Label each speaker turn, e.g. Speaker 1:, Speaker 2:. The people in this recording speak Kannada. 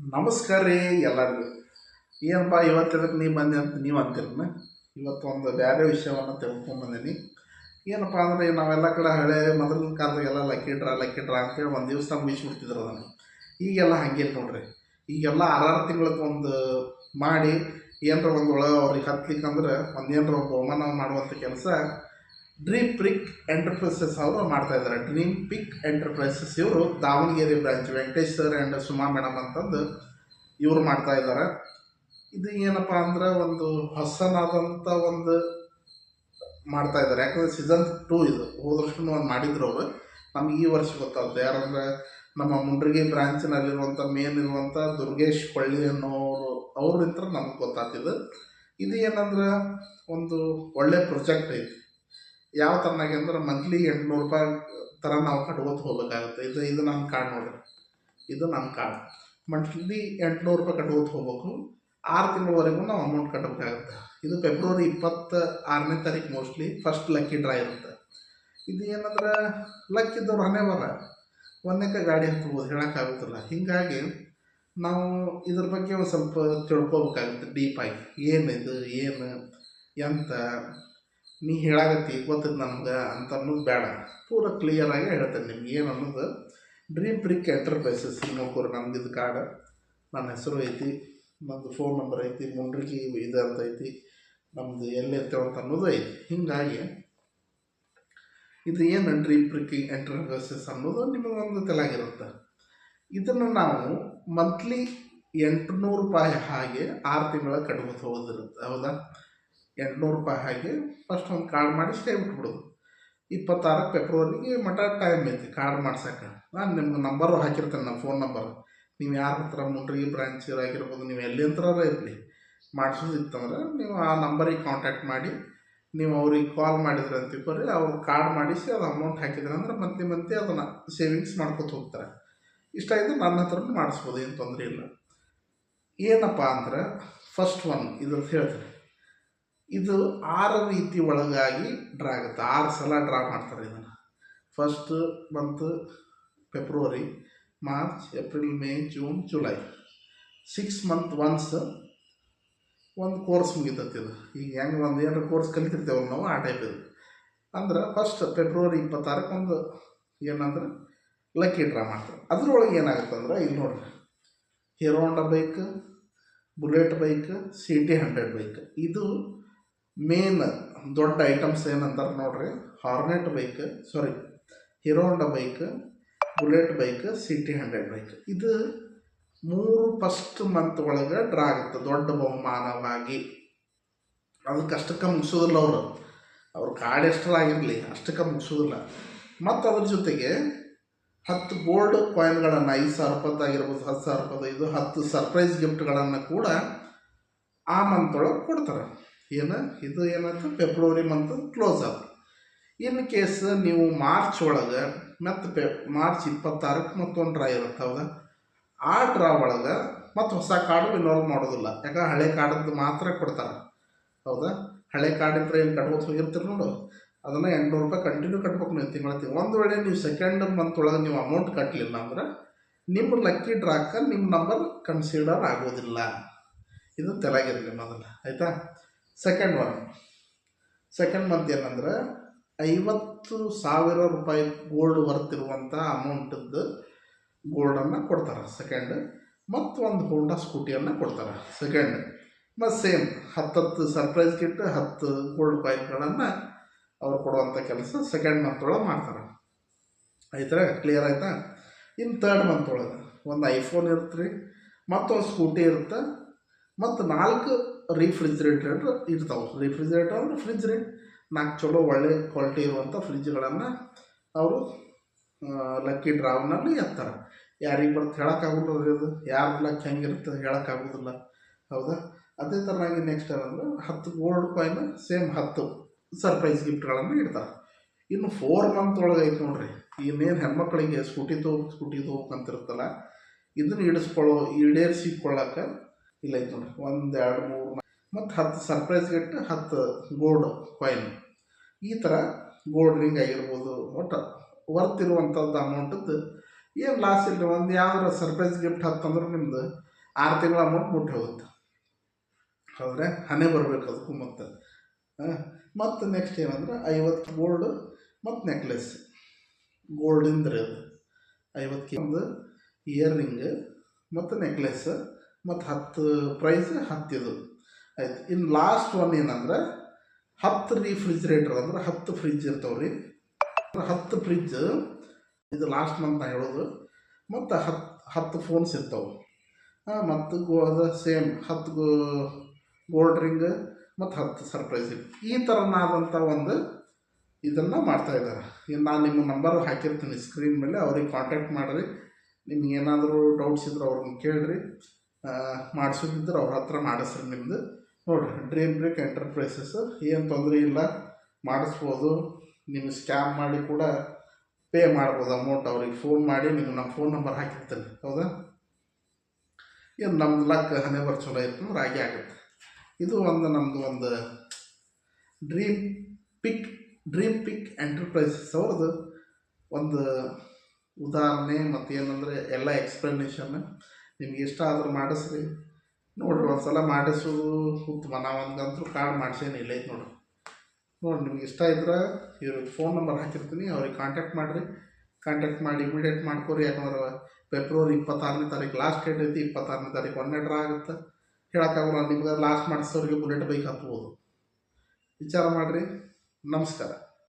Speaker 1: ನಮಸ್ಕಾರ ರೀ ಎಲ್ಲರಿಗೂ. ಏನಪ್ಪ ಇವತ್ತಿದಕ್ಕೆ ನೀವು ಬಂದೆ ಅಂತ ನೀವು ಅಂತೀರನ್ನ. ಇವತ್ತು ಒಂದು ಬೇರೆ ವಿಷಯವನ್ನು ತಿಳ್ಕೊಂಬಂದೀನಿ. ಏನಪ್ಪ ಅಂದರೆ ನಾವೆಲ್ಲ ಕಡೆ ಹಳೆ ಮೊದಲಿನ ಕಾಲದಾಗೆಲ್ಲ ಲಕ್ಕಿ ಡ್ರಾ ಅಂತೇಳಿ ಒಂದು ದಿವಸ ಮುಗಿಸ್ಬಿಡ್ತಿದ್ರು ಅದನ್ನು. ಈಗೆಲ್ಲ ಹಂಗಿಲ್ಲ ನೋಡ್ರಿ. ಈಗೆಲ್ಲ 6 ತಿಂಗಳಿಗೆ ಒಂದು ಮಾಡಿ ಏನರ ಒಂದು ಒಳಗೆ ಅವ್ರಿಗೆ ಹತ್ಲಿಕ್ಕಂದ್ರೆ ಒಂದು ಏನರ ಬಹುಮಾನ ಮಾಡುವಂಥ ಕೆಲಸ ಡ್ರೀಮ್ ಪಿಕ್ ಎಂಟರ್ಪ್ರೈಸಸ್ ಅವರು ಮಾಡ್ತಾಯಿದ್ದಾರೆ. ಡ್ರೀಮ್ ಪಿಕ್ ಎಂಟರ್ಪ್ರೈಸಸ್ ಇವರು Davanagere branch Venkatesh sir and Suma madam ಅಂತಂದು ಇವರು ಮಾಡ್ತಾಯಿದ್ದಾರೆ. ಇದು ಏನಪ್ಪ ಅಂದ್ರೆ ಒಂದು ಹೊಸನಾದಂಥ ಒಂದು ಮಾಡ್ತಾಯಿದ್ದಾರೆ. ಯಾಕಂದರೆ ಸೀಸನ್ 2 ಇದು. ಹೋದ ವರ್ಷನೂ ಒಂದು ಮಾಡಿದ್ರು ಅವರು. ನಮ್ಗೆ ಈ ವರ್ಷ ಗೊತ್ತಾಗುತ್ತೆ. ಯಾರಂದ್ರೆ ನಮ್ಮ ಮುಂಡ್ರಿಗಿ ಬ್ರಾಂಚಿನಲ್ಲಿರುವಂಥ ಮೇನ್ ಇರುವಂಥ ದುರ್ಗೇಶ್ ಕೊಳ್ಳಿ ಅನ್ನೋರು ಅವ್ರಿಂತ ನಮ್ಗೆ ಗೊತ್ತಾಗ್ತಿದ್ದು. ಇದು ಏನಂದ್ರೆ ಒಂದು ಒಳ್ಳೆ ಪ್ರಾಜೆಕ್ಟ್ ಐತಿ. ಯಾವ ಥರನಾಗಿ ಅಂದ್ರೆ ಮಂತ್ಲಿ 800 ರೂಪಾಯಿ ಥರ ನಾವು ಕಟ್ಕೋತ ಹೋಗ್ಬೇಕಾಗುತ್ತೆ. ಇದು ನನ್ನ ಕಾರ್ಡ್ ನೋಡಿರಿ. ಇದು ನನ್ನ ಕಾರ್ಡ್. ಮಂತ್ಲಿ 800 ರೂಪಾಯಿ ಕಟ್ಕೋತ ಹೋಗ್ಬೇಕು. 6 ತಿಂಗಳವರೆಗೂ ನಾವು ಅಮೌಂಟ್ ಕಟ್ಟಬೇಕಾಗುತ್ತೆ. ಇದು ಫೆಬ್ರವರಿ 26ನೇ ತಾರೀಕು ಮೋಸ್ಟ್ಲಿ ಫಸ್ಟ್ ಲಕ್ಕಿ ಡ್ರಾ ಇರುತ್ತೆ. ಇದು ಏನಂದ್ರೆ ಲಕ್ಕಿದ್ದವ್ರು ಹಣೆ ಬರ ಒಂದಕ್ಕೆ ಗಾಡಿ ಹತ್ಬೋದು, ಹೇಳೋಕ್ಕಾಗುತ್ತಿಲ್ಲ. ಹೀಗಾಗಿ ನಾವು ಇದ್ರ ಬಗ್ಗೆ ಒಂದು ಸ್ವಲ್ಪ ತಿಳ್ಕೊಬೇಕಾಗುತ್ತೆ ಡೀಪಾಗಿ. ಏನಿದು ಏನು ಎಂತ ನೀ ಹೇಳಾಗತ್ತಿ ಗೊತ್ತದ ನಮ್ಗೆ ಅಂತ ಅನ್ನೋದು ಬೇಡ. ಪೂರ ಕ್ಲಿಯರಾಗಿ ಹೇಳ್ತೇನೆ ನಿಮ್ಗೆ ಏನು ಅನ್ನೋದು. ಡ್ರೀಮ್ ಪಿಕ್ ಎಂಟರ್ಪ್ರೈಸಸ್ ನೋಡ್ಕೊರಿ. ನಮ್ದು ಇದು ಕಾರ್ಡ್, ನನ್ನ ಹೆಸರು ಐತಿ, ನಮ್ಮದು ಫೋನ್ ನಂಬರ್ ಐತಿ, ಮುಂಡ್ರಿಗಿ ಇದು ಅಂತ ಐತಿ, ನಮ್ಮದು ಎಲ್ಲಿ ಇರ್ತೇವೆ ಅಂತ ಅನ್ನೋದು ಐತಿ. ಹೀಗಾಗಿ ಇದು ಏನು ಡ್ರೀಮ್ ಪಿಕ್ ಎಂಟರ್ಪ್ರೈಸಸ್ ಅನ್ನೋದು ನಿಮಗೊಂದು ತಲೆಯಾಗಿರುತ್ತೆ. ಇದನ್ನು ನಾವು ಮಂತ್ಲಿ 800 ರೂಪಾಯಿ ಹಾಗೆ 6 ತಿಂಗಳ ಕಟ್ಕೊತ ಹೋಗೋದಿರುತ್ತೆ. ಹೌದಾ? 800 ರೂಪಾಯಿ ಹಾಗೆ ಫಸ್ಟ್ ಒಂದು ಕಾರ್ಡ್ ಮಾಡಿ ಸ್ಟೇ ಬಿಟ್ಬಿಡೋದು. 26 ಫೆಬ್ರವರಿಗೆ ಮಟ ಟೈಮ್ ಐತಿ ಕಾರ್ಡ್ ಮಾಡ್ಸೋಕೆ. ನಾನು ನಿಮ್ಗೆ ನಂಬರು ಹಾಕಿರ್ತೇನೆ, ನಮ್ಮ ಫೋನ್ ನಂಬರ್. ನೀವು ಯಾರ ಹತ್ರ ಮುಂಡ್ರಿಗಿ ಬ್ರಾಂಚ್ ಆಗಿರ್ಬೋದು, ನೀವು ಎಲ್ಲಿ ಹತ್ರ ಇರಲಿ ಮಾಡಿಸೋದಿತ್ತಂದ್ರೆ ನೀವು ಆ ನಂಬರಿಗೆ ಕಾಂಟ್ಯಾಕ್ಟ್ ಮಾಡಿ ನೀವು ಅವ್ರಿಗೆ ಕಾಲ್ ಮಾಡಿದ್ರೆ ಅಂತ ತಿಳ್ಕೊರಿ. ಅವ್ರು ಕಾರ್ಡ್ ಮಾಡಿಸಿ ಅದು ಅಮೌಂಟ್ ಹಾಕಿದ್ರೆ ಅಂದ್ರೆ ಮಂತ್ಲಿ ಅದನ್ನು ಸೇವಿಂಗ್ಸ್ ಮಾಡ್ಕೊತ ಹೋಗ್ತಾರೆ. ಇಷ್ಟ ಇದ್ದು ನನ್ನ ಹತ್ರನೂ ಮಾಡಿಸ್ಬೋದು, ಏನು ತೊಂದರೆ ಇಲ್ಲ. ಏನಪ್ಪ ಅಂದ್ರೆ ಫಸ್ಟ್ ಒನ್ ಇದ್ರದ್ದು ಹೇಳ್ತಾರೆ. ಇದು 6 ರೀತಿ ಒಳಗಾಗಿ ಡ್ರಾ ಆಗುತ್ತೆ. 6 ಸಲ ಡ್ರಾ ಮಾಡ್ತಾರೆ ಇದನ್ನು. First month February, March, April, May, June, July. 6 month once ಒಂದು ಕೋರ್ಸ್ ಮುಗಿತೈತಿ ಇದು. ಈಗ ಹೆಂಗೆ ಒಂದು ಏನಾರು ಕೋರ್ಸ್ ಕಲಿತಿರ್ತೇವಲ್ಲ ನಾವು, ಆ ಟೈಪ್ ಇದು. ಅಂದ್ರೆ ಫಸ್ಟ್ ಫೆಬ್ರವರಿ 26ಕ್ಕೆ ಒಂದು ಏನಂದ್ರೆ ಲಕ್ಕಿ ಡ್ರಾ ಮಾಡ್ತಾರೆ. ಅದ್ರೊಳಗೆ ಏನಾಗುತ್ತೆ ಅಂದ್ರೆ ಇಲ್ಲಿ ನೋಡ್ರಿ, Hero Honda bike, Bullet bike, CT 100 bike. ಇದು ಮೇನ್ ದೊಡ್ಡ ಐಟಮ್ಸ್ ಏನಂತಾರೆ ನೋಡ್ರಿ. Hornet bike, Hero Honda bike, Bullet bike, CT 100 bike. ಇದು 3 ಫಸ್ಟ್ ಮಂತ್ ಒಳಗೆ ಡ್ರಾ ಆಗುತ್ತೆ ದೊಡ್ಡ ಬಹುಮಾನವಾಗಿ. ಅದಕ್ಕೆ ಅಷ್ಟಕ್ಕೆ ಮುಗಿಸೋದಿಲ್ಲ ಅವ್ರ ಕಾರ್ಡ್ ಎಷ್ಟರಾಗಿರಲಿ ಅಷ್ಟಕ್ಕೆ ಮುಗಿಸೋದಿಲ್ಲ. ಮತ್ತು ಅದ್ರ ಜೊತೆಗೆ 10 ಗೋಲ್ಡ್ ಕಾಯಿನ್ಗಳನ್ನು, 5,000 ರೂಪಾಯಿದಾಗಿರ್ಬೋದು, 10,000 ರೂಪಾಯಿದು 10 ಸರ್ಪ್ರೈಸ್ ಗಿಫ್ಟ್ಗಳನ್ನು ಕೂಡ ಆ ಮಂತ್ ಒಳಗೆ ಕೊಡ್ತಾರೆ. ಇದು ಏನಾಯ್ತು ಫೆಬ್ರವರಿ ಮಂತ್ ಕ್ಲೋಸ್ ಆಯ್ತು. ಇನ್ ಕೇಸ್ ನೀವು ಮಾರ್ಚ್ ಒಳಗೆ ಮತ್ತು ಮಾರ್ಚ್ 26ಕ್ಕೆ ಮತ್ತೊಂದು ಡ್ರಾ ಇರುತ್ತೆ. ಹೌದಾ? ಆ ಡ್ರಾ ಒಳಗೆ ಮತ್ತು ಹೊಸ ಕಾರ್ಡು ಇನ್ವಾಲ್ವ್ ಮಾಡೋದಿಲ್ಲ. ಯಾಕಂದ್ರೆ ಹಳೆ ಕಾರ್ಡದ್ದು ಮಾತ್ರ ಕೊಡ್ತಾರೆ. ಹೌದಾ? ಹಳೆ ಕಾರ್ಡಿಂದ ಏನು ಕಟ್ಬೋದು ಹೋಗಿರ್ತೀರಿ ನೋಡು, ಅದನ್ನು 800 ರೂಪಾಯಿ ಕಂಟಿನ್ಯೂ ಕಟ್ಬೇಕು ನೀವು ತಿಂಗಳ. ಒಂದು ವೇಳೆ ನೀವು ಸೆಕೆಂಡ್ ಮಂತ್ ಒಳಗೆ ನೀವು ಅಮೌಂಟ್ ಕಟ್ಟಲಿಲ್ಲ ಅಂದ್ರೆ ನಿಮ್ಮ ಲಕ್ಕಿ ಡ್ರಾಕ್ಕೆ ನಿಮ್ಮ ನಂಬರ್ ಕನ್ಸಿಡರ್ ಆಗೋದಿಲ್ಲ. ಇದು ತಲೆಗಿರಲಿ ಮೊದಲು, ಆಯಿತಾ? ಸೆಕೆಂಡ್ ಮಂತ್ ಏನಂದ್ರೆ 50,000 ರೂಪಾಯಿ ಗೋಲ್ಡ್ ವರ್ತಿರುವಂಥ ಅಮೌಂಟದ್ದು ಗೋಲ್ಡನ್ನು ಕೊಡ್ತಾರೆ ಸೆಕೆಂಡ್. ಮತ್ತು ಒಂದು ಹೋಂಡಾ ಸ್ಕೂಟಿಯನ್ನು ಕೊಡ್ತಾರೆ ಸೆಕೆಂಡ್. ಮತ್ತು ಸೇಮ್ 10 ಸರ್ಪ್ರೈಸ್ ಗಿಫ್ಟ್, 10 ಗೋಲ್ಡ್ ಕಾಯಿನ್ಗಳನ್ನು ಅವ್ರು ಕೊಡುವಂಥ ಕೆಲಸ ಸೆಕೆಂಡ್ ಮಂತ್ ಒಳಗೆ ಮಾಡ್ತಾರೆ. ಆಯ್ತಾ? ಕ್ಲಿಯರ್ ಆಯಿತಾ? ಇನ್ನು ತರ್ಡ್ ಮಂತ್ ಒಳಗೆ ಒಂದು ಐಫೋನ್ ಇರುತ್ತೆ ರೀ, ಮತ್ತೊಂದು ಸ್ಕೂಟಿ ಇರುತ್ತೆ, ಮತ್ತು 4 ರಿಫ್ರಿಜ್ರೇಟರ್ ಇರ್ತಾವೆ. ರಿಫ್ರಿಜ್ರೇಟರ್ ಅಂದ್ರೆ ಫ್ರಿಜ್ ರೀ. 4 ಚಲೋ ಒಳ್ಳೆ ಕ್ವಾಲಿಟಿ ಇರುವಂಥ ಫ್ರಿಜ್ಗಳನ್ನು ಅವರು ಲಕ್ಕಿ ಡ್ರಾವ್ನಲ್ಲಿ ಎತ್ತಾರೆ. ಯಾರಿಗೆ ಬರ್ತು ಹೇಳೋಕ್ಕಾಗೋದಿಲ್ಲ. ಅದು ಯಾರ ಲಕ್ ಹೆಂಗಿರುತ್ತೆ ಹೇಳೋಕ್ಕಾಗೋದಿಲ್ಲ. ಹೌದಾ? ಅದೇ ಥರನಾಗಿ ನೆಕ್ಸ್ಟ್ ಏನಂದ್ರೆ 10 ಗೋಲ್ಡ್ ಕಾಯಿನ್, ಸೇಮ್ 10 ಸರ್ಪ್ರೈಸ್ ಗಿಫ್ಟ್ಗಳನ್ನು ಇಡ್ತಾರೆ. ಇನ್ನು 4 ಮಂತ್ ಒಳಗೆ ಐತೆ ನೋಡ್ರಿ. ಇನ್ನೇನು ಹೆಣ್ಮಕ್ಳಿಗೆ ಸ್ಕೂಟಿ ತೊಗೋಬೇಕಂತಿರುತ್ತಲ್ಲ, ಇದನ್ನು ಈಡೇರಿಸಿಕೊಳ್ಳೋಕೆ ಇಲ್ಲ ಐತೆ ನೋಡ್ರಿ. 1, 2, 3 ಮತ್ತು 10 ಸರ್ಪ್ರೈಸ್ ಗಿಫ್ಟ್, 10 ಗೋಲ್ಡ್ ಕಾಯಿನ್. ಈ ಥರ ಗೋಲ್ಡ್ ರಿಂಗ್ ಆಗಿರ್ಬೋದು, ಒಟ್ಟು ವರ್ತ್ ಇರುವಂಥದ್ದು ಅಮೌಂಟದ್ದು ಏನು ಲಾಸ್ ಇಲ್ಲ. ಒಂದು ಯಾವ್ದಾರ ಸರ್ಪ್ರೈಸ್ ಗಿಫ್ಟ್ ಹತ್ತಂದ್ರೆ ನಿಮ್ಮದು 6 ತಿಂಗಳ ಅಮೌಂಟ್ ಮುಟ್ಟಿ ಹೋಗುತ್ತೆ. ಹೌದ್ರೆ ಹಣೆ ಬರಬೇಕು ಅದಕ್ಕೂ. ಮತ್ತು ನೆಕ್ಸ್ಟ್ ಏನಂದ್ರೆ 50 ಗೋಲ್ಡ್ ಮತ್ತು ನೆಕ್ಲೆಸ್ ಗೋಲ್ಡಿಂದ ರೀ ಅದು 50 ಒಂದು ಇಯರ್ ರಿಂಗ್ ಮತ್ತು ನೆಕ್ಲೆಸ್ ಮತ್ತು 10 ಪ್ರೈಸ್ 10 ಇದು ಆಯ್ತು. ಇನ್ನು ಲಾಸ್ಟ್ ಒನ್ ಏನಂದ್ರೆ 10 ರಿಫ್ರಿಜ್ರೇಟರ್ ಅಂದ್ರೆ 10 ಫ್ರಿಜ್ ಇರ್ತಾವೆ ರೀ. 10 ಫ್ರಿಜ್ ಇದು ಲಾಸ್ಟ್ ಮಂತ್ ನಾ ಹೇಳೋದು. ಮತ್ತು 10 ಫೋನ್ಸ್ ಇರ್ತಾವೆ. ಮತ್ತು ಅದು ಸೇಮ್ 10 ಗೋಲ್ಡ್ ರಿಂಗ್ ಮತ್ತು 10 ಸರ್ಪ್ರೈಸ್ ಈ ಥರನಾದಂಥ ಒಂದು ಇದನ್ನು ಮಾಡ್ತಾಯಿದ್ದಾರೆ. ಇನ್ನು ನಾನು ನಿಮ್ಮ ನಂಬರ್ ಹಾಕಿರ್ತೀನಿ ಸ್ಕ್ರೀನ್ ಮೇಲೆ, ಅವ್ರಿಗೆ ಕಾಂಟ್ಯಾಕ್ಟ್ ಮಾಡಿರಿ. ನಿಮ್ಗೆ ಏನಾದರೂ ಡೌಟ್ಸ್ ಇದ್ರೆ ಅವ್ರನ್ನ ಕೇಳಿರಿ, ಮಾಡಿಸೋದಿದ್ರೆ ಅವ್ರ ಹತ್ರ ಮಾಡಿಸ್ರಿ. ನಿಮ್ಮದು ನೋಡಿರಿ ಡ್ರೀಮ್ ಬ್ರೇಕ್ ಎಂಟರ್ಪ್ರೈಸಸ್ ಏನು ತೊಂದರೆ ಇಲ್ಲ, ಮಾಡಿಸ್ಬೋದು. ನಿಮ್ಗೆ ಸ್ಕ್ಯಾಮ್ ಮಾಡಿ ಕೂಡ ಪೇ ಮಾಡ್ಬೋದು ಅಮೌಂಟ್. ಅವ್ರಿಗೆ ಫೋನ್ ಮಾಡಿ ನೀವು ನಮ್ಮ ಫೋನ್ ನಂಬರ್ ಹಾಕಿರ್ತೀನಿ. ಹೌದಾ? ಏನು ನಮ್ದು ಲಕ್ ಹಣೆ ಬರ್ ಚಲೋ ಇತ್ತು ಅಂದ್ರೆ ಹಾಗೆ ಆಗುತ್ತೆ. ಇದು ಒಂದು ನಮ್ಮದು ಒಂದು ಡ್ರೀಮ್ ಪಿಕ್ ಎಂಟರ್ಪ್ರೈಸಸ್ ಅವ್ರದ್ದು ಒಂದು ಉದಾಹರಣೆ. ಮತ್ತು ಏನಂದರೆ ಎಲ್ಲ ಎಕ್ಸ್ಪ್ಲನೇಷನ್. ನಿಮ್ಗೆ ಇಷ್ಟ ಆದ್ರೆ ಮಾಡಿಸ್ರಿ. ನೋಡಿರಿ ಒಂದು ಸಲ ಮಾಡಿಸೋದು ಉತ್ತಮ. ನಾವೊಂದಂತೂ ಕಾರ್ಡ್ ಮಾಡಿಸೇನಿಲ್ಲ ಐತೆ ನೋಡಿರಿ. ನಿಮ್ಗೆ ಇಷ್ಟ ಇದ್ರೆ ಇವ್ರಿಗೆ ಫೋನ್ ನಂಬರ್ ಹಾಕಿರ್ತೀನಿ, ಅವ್ರಿಗೆ ಕಾಂಟ್ಯಾಕ್ಟ್ ಮಾಡಿರಿ. ಕಾಂಟ್ಯಾಕ್ಟ್ ಮಾಡಿ ಇಮಿಡಿಯೇಟ್ ಮಾಡ್ಕೊರಿ. ಯಾಕಂದ್ರೆ ಫೆಬ್ರವರಿ 26ನೇ ತಾರೀಕು ಲಾಸ್ಟ್ ಡೇಟ್ ಐತಿ. 26ನೇ ತಾರೀಕು 1 ಡ್ರಾ ಆಗುತ್ತೆ. ಹೇಳೋಕ್ಕಾಗಲ್ಲ. ನಿಮ್ಗೆ ಲಾಸ್ಟ್ ಮಾಡಿಸೋರಿಗೆ ಬುಲೆಟ್ ಬೈಕ್ ಹತ್ಬೋದು. ವಿಚಾರ ಮಾಡಿರಿ. ನಮಸ್ಕಾರ.